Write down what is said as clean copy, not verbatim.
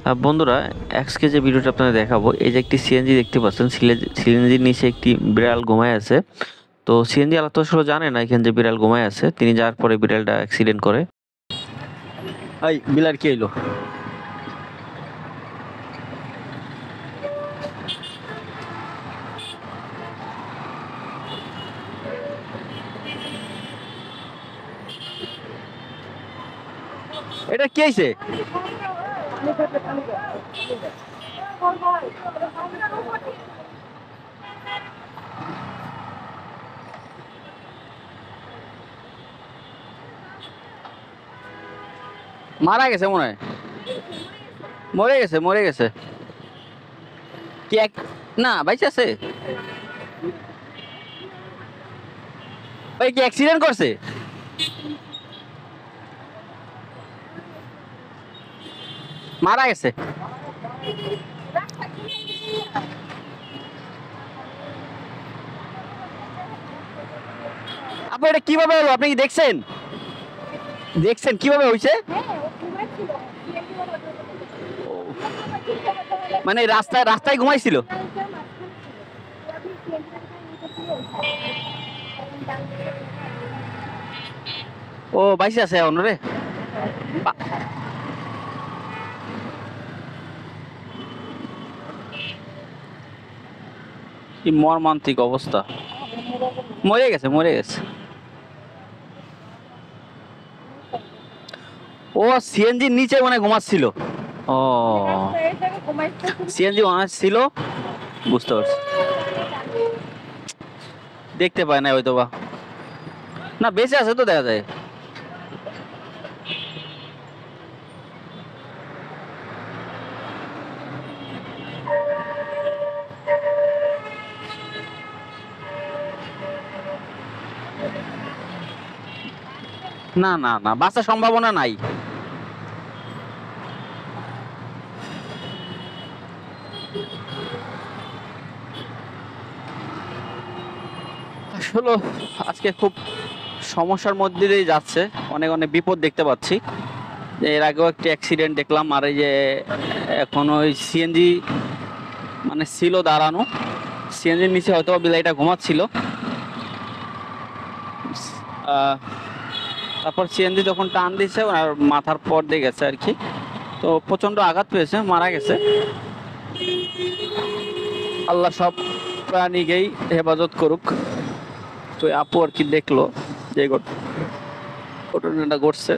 বন্ধুরা, আজকে যে ভিডিওটা আপনাদের দেখাবো, এই যে একটি সিএনজি দেখতে পাচ্ছেন, সিএনজির নিচে একটি বিড়াল ঘুমায় আছে। তো সিএনজি আলা তো আসলে জানে না এখানে যে বিড়াল ঘুমায় আছে, তিনি যাওয়ার পরে বিড়ালটা অ্যাক্সিডেন্ট করে। এই বিলার কি হইলো? এটা কি হয়েছে? মারা গেছে মনে হয়। মরে গেছে, মরে গেছে। কি এক না বাইচে আছে? ভাই কি অ্যাক্সিডেন্ট করছে? মারা গেছে। আপু এটা কিভাবে হলো? আপনি কি দেখছেন? দেখছেন কিভাবে হয়েছে? মানে রাস্তায় রাস্তায় ঘুমাইছিল? ও বাইসে আছে এখন রে। বা- কি মর্মান্তিক অবস্থা। মরে গেছে, মরে গেছে। ও সিএনজির নিচে মানে ঘুমাচ্ছিল। ও সিএনজি অনার ছিল, বুঝতে পারছি। দেখতে পায় না হয়তো বা। না বেঁচে আছে তো দেখা যায়। না না না, বাঁচার সম্ভাবনা নাই। আসলে আজকে খুব সমস্যার মধ্যে দিয়ে যাচ্ছে, অনেক অনেক বিপদ দেখতে পাচ্ছি। যে এর আগেও একটি অ্যাক্সিডেন্ট দেখলাম, আর এই যে এখন ওই সিএনজি মানে ছিল দাঁড়ানো, সিএনজির নিচে হয়তো বিলাইটা ঘুমাচ্ছিল। আহ, তারপর সিএনজি যখন টান দিছে আর মাথার পর দিয়ে গেছে আর কি। তো প্রচন্ড আঘাত পেয়েছে, মারা গেছে। আল্লাহ সব প্রাণীকেই হেফাজত করুক। তো আপু আর কি দেখলো যে ঘটনাটা ঘটছে।